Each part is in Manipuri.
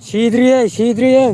सीधरी है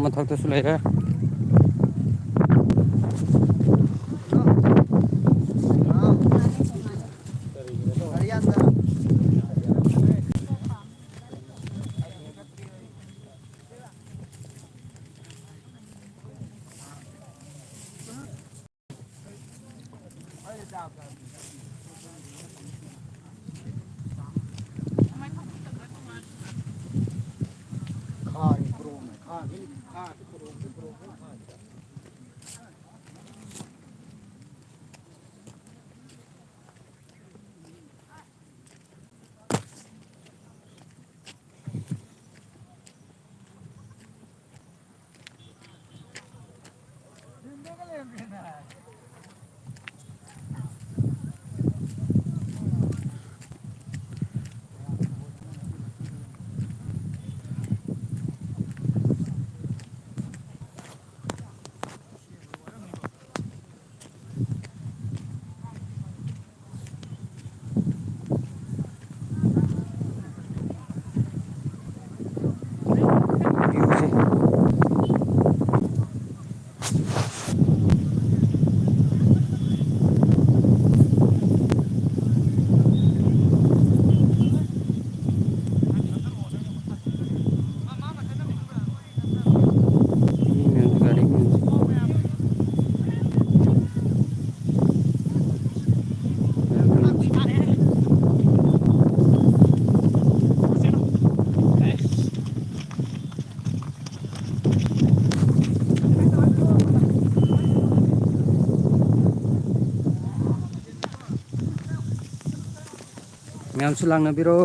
मथक्तसु लैरा ꯃꯌꯥꯝꯁꯨ ꯂꯥꯡꯅꯕꯤꯔꯣ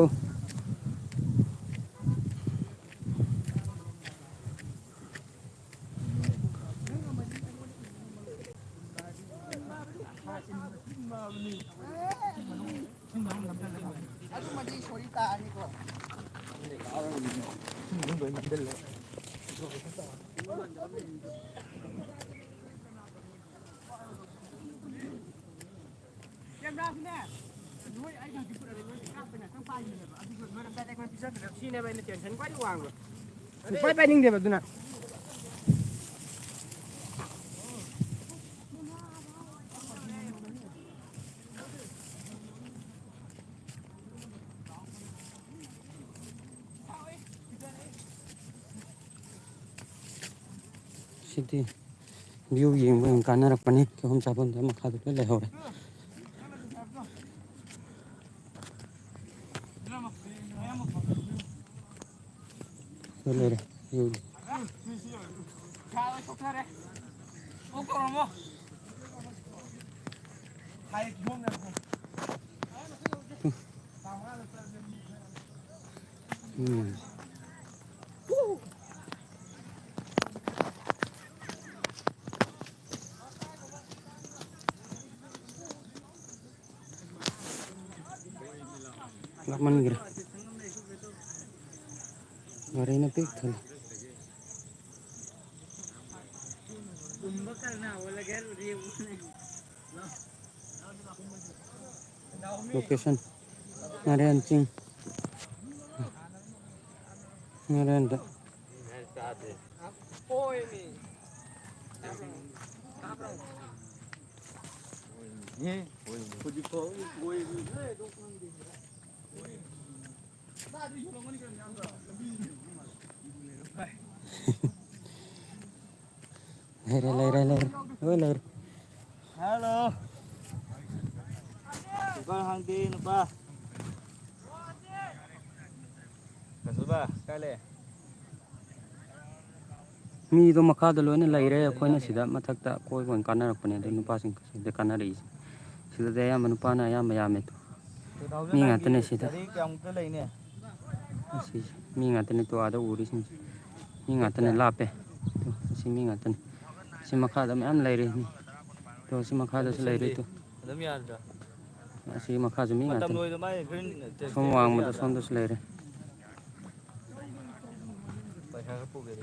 पाइनिंग दे सिटी व्यू येंबो कानरपनी केहम चाबन द मखादु लेहरे Lere view Lakman gira Marina picture location Narayan Singh Narayan da lere Halo. Bukan hang din pa. Kasuba, kale. ꯃꯤꯗꯣ ꯃꯈꯥꯗ ꯂꯣꯏꯅ ꯂꯩꯔꯦ ꯑꯩꯈꯣꯏꯅ ꯁꯤꯗ ꯃꯊꯛꯇ ꯀꯣꯏꯕ ꯑꯣꯏꯅ ꯀꯥꯟꯅꯔꯛꯄꯅꯦ ꯑꯗꯩ ꯅꯨꯄꯥꯁꯤꯡ ꯁꯤꯗ ꯀꯥꯟꯅꯔꯛꯏꯁꯦ ꯁꯤꯗꯗꯤ ꯑꯌꯥꯝꯕ ꯅꯨꯄꯥꯅ ꯑꯌꯥꯝꯕ ꯌꯥꯝꯃꯦ ꯃꯤ 2009 ꯒꯤ ꯉꯥꯛꯇꯅꯦ ꯁꯤꯗ ꯇꯥꯔꯤꯛ ꯀꯌꯥꯃꯨꯛꯇ ꯂꯩꯅꯦ ꯑꯁꯤꯁꯦ ꯃꯤ ꯉꯥꯛꯇꯅꯦ ꯇꯣ ꯑꯥꯗ ꯎꯔꯤꯁꯤꯡꯁꯦ ꯃꯤ ꯉꯥꯛꯇꯅꯦ ꯂꯥꯞꯄꯦ ꯑꯁꯤ ꯃꯤ ꯉꯥꯛꯇꯅꯦ ꯁꯤ ꯃꯈꯥꯗ ꯃꯌꯥꯝ ꯂꯩꯔꯤ ꯇꯣ ꯁꯤ ꯃꯈꯥꯗꯁꯨ ꯂꯩꯔꯤ ꯇꯣ ꯑꯗꯨꯝ ꯌꯥꯗ꯭ꯔꯥ ꯑꯁꯤ ꯃꯈꯥꯁꯨ ꯃꯤ ꯃꯇꯝ ꯉꯥꯛꯇꯅꯦ ꯂꯣꯏꯗ ꯃꯥꯏ ꯒ꯭ꯔꯤꯟ ꯁꯣꯝ ꯇꯦꯛꯁꯇꯦꯜꯗꯗꯤ ꯋꯥꯡꯃꯗ ꯌꯥꯗ꯭ꯔꯥ ꯁꯣꯝꯗꯁꯨ ꯂꯩꯔꯦ ꯄꯩꯁꯥ ꯈꯔ ꯄꯨꯒꯦ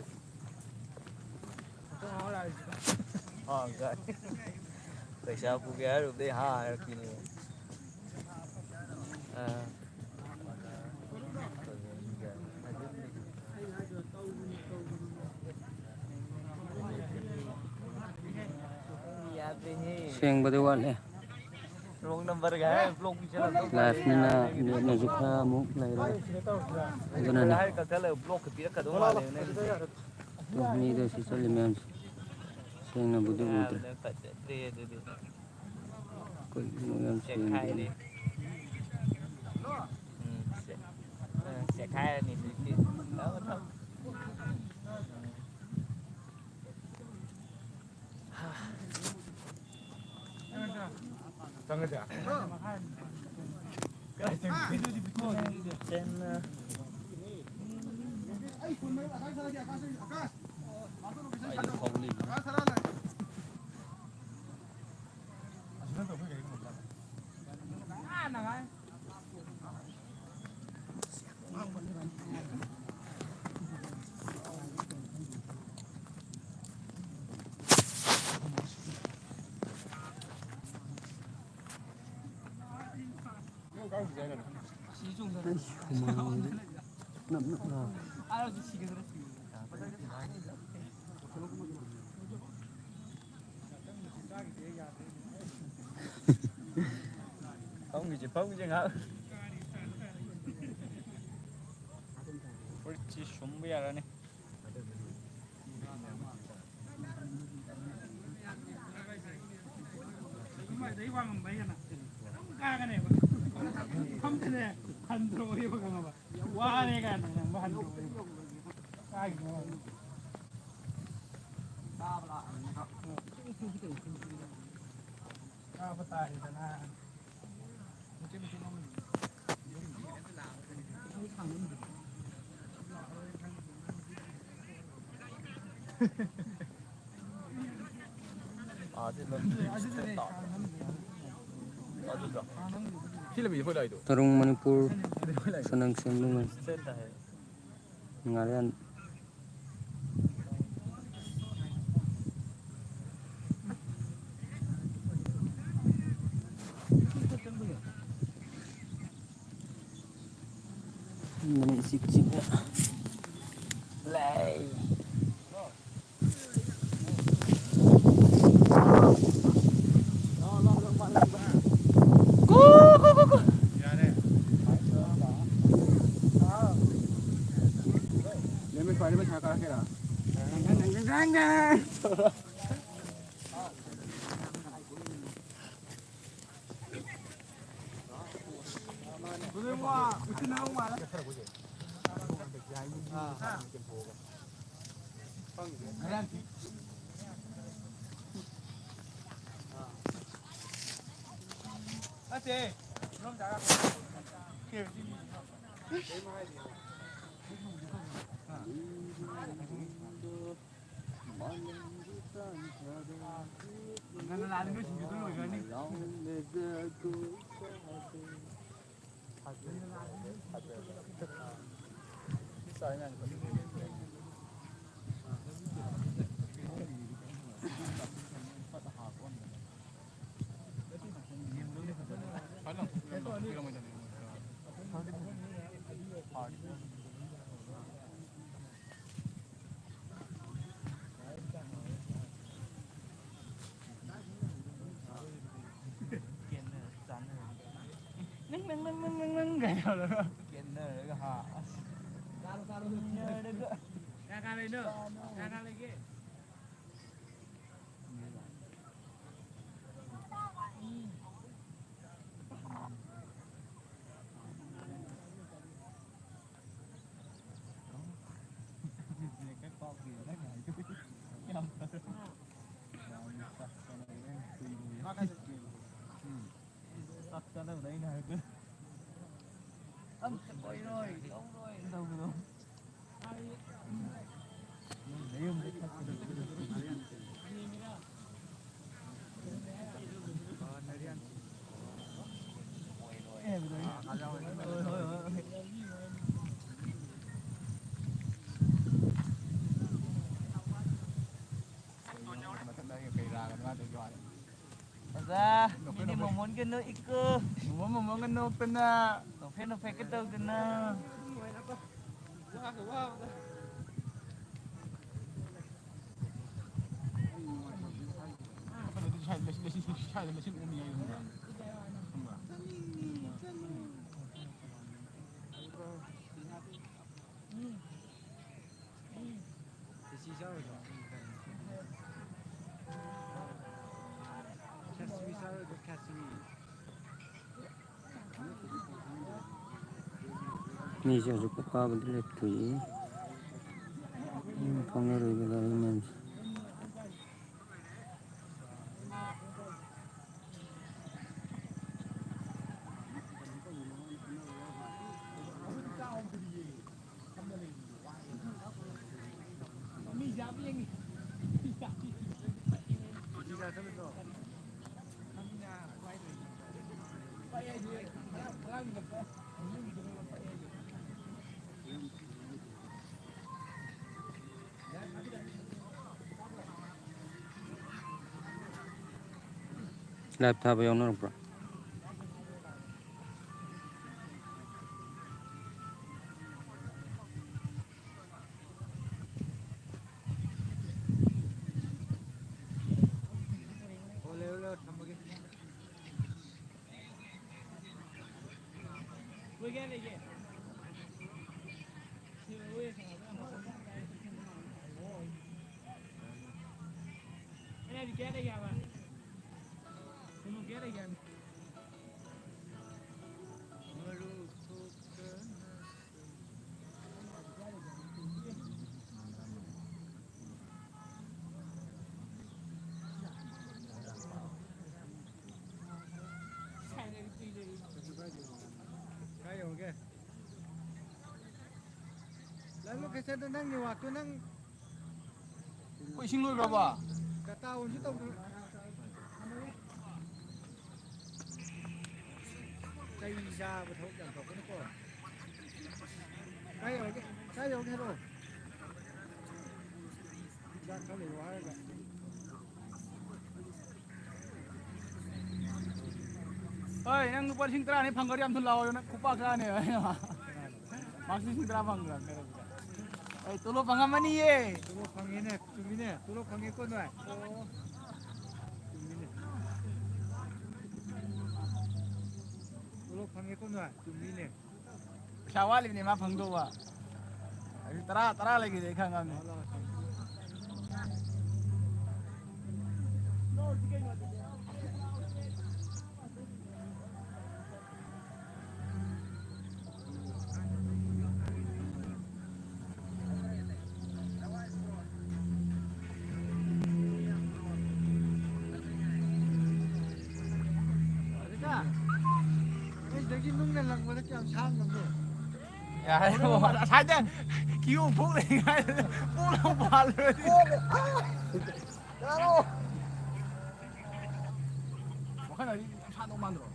पैसा पुगे यार उदय हाँ रखी ꯁꯦꯡꯕꯗꯤ ꯋꯥꯠꯂꯦ रोग नंबर का है ब्लॉक पीछे लग ꯂꯥꯏꯐꯅꯤꯅ ꯅꯦꯠꯅꯁꯨ ꯈꯔ ꯑꯃꯨꯛ ꯂꯩꯔꯦ ꯑꯗꯨꯅꯅꯦ कल ब्लॉक पीरक कदम माले ने ꯇꯣ ꯃꯤꯗꯣ ꯁꯤ ꯆꯠꯂꯤ ꯃꯌꯥꯝꯁꯦ ꯁꯦꯡꯅꯕꯨꯗꯤ ꯎꯗ꯭ꯔꯦ ꯀꯩꯒꯤꯅꯣ ꯌꯥꯝ ꯁꯦꯡꯗꯦꯅꯦ खाया नहीं phong hả chỉ súng bây giờ này đấy hoàng mấy hả ca cái này không thế này hành rồi yêu cái mà quá này cái này mà hành rồi ai rồi apa tahu sana Tarung Manipur Sanang Semlungan Ngalian Ini sik-siknya Lay Ate, non da. Nâng cái nào nữa. Kiến nữa cái hả. Ra ca lên nữa. Ra ca lên kia. Tắt cho nó ở đây này cứ. Âm rồi rồi, đâu rồi, đâu rồi. Lấy không đấy. Ra, ini momon kena ikut. Momon kena pena. Pena kita kena. 미시 아주 꽃가분들 랩투이 방해를 기다리면서 랩탑 영어로 불어. Lalu ke sana nang ni waktu nang Ôi xin lỗi bà bà. kata unjuk tu cây ra và thấu chẳng có cái nó cây ở cái rồi ra cái này quá rồi Oi, yang lupa singtra ni panggari am thun lawa na kupa ka ni. Maksud singtra panggara. Tulo pangamani ye. tulo pangi ne tumi ne tulo pangi ko nai tulo pangi ko nai tumi ne Syawal ni mah pangdo wa. Tara lagi dekha ngam ni. ꯂꯪꯕꯗ ꯀꯌꯥꯝ ꯁꯥꯡꯅꯕꯅꯣ ꯌꯥꯔꯦ ꯑꯁꯥꯏꯗ ꯀꯤꯌꯣꯝ ꯐꯣꯛ ꯂꯩꯉꯥꯏꯗ ꯄꯣꯛꯂꯥꯎ ꯄꯥꯜꯂꯨꯔꯗꯤ ꯌꯥꯔꯣ ꯋꯥꯈꯜ ꯑꯗꯤ ꯌꯥꯝ ꯁꯥꯗꯧ ꯃꯥꯟꯗ꯭ꯔꯣ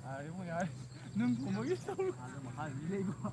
ꯌꯥꯔꯦ ꯃꯣꯏ ꯌꯥꯔꯦ ꯅꯪ ꯊꯣꯡꯕꯒꯤ ꯇꯧꯔꯣ ꯃꯈꯥꯗ ꯃꯤ ꯂꯩꯀꯣ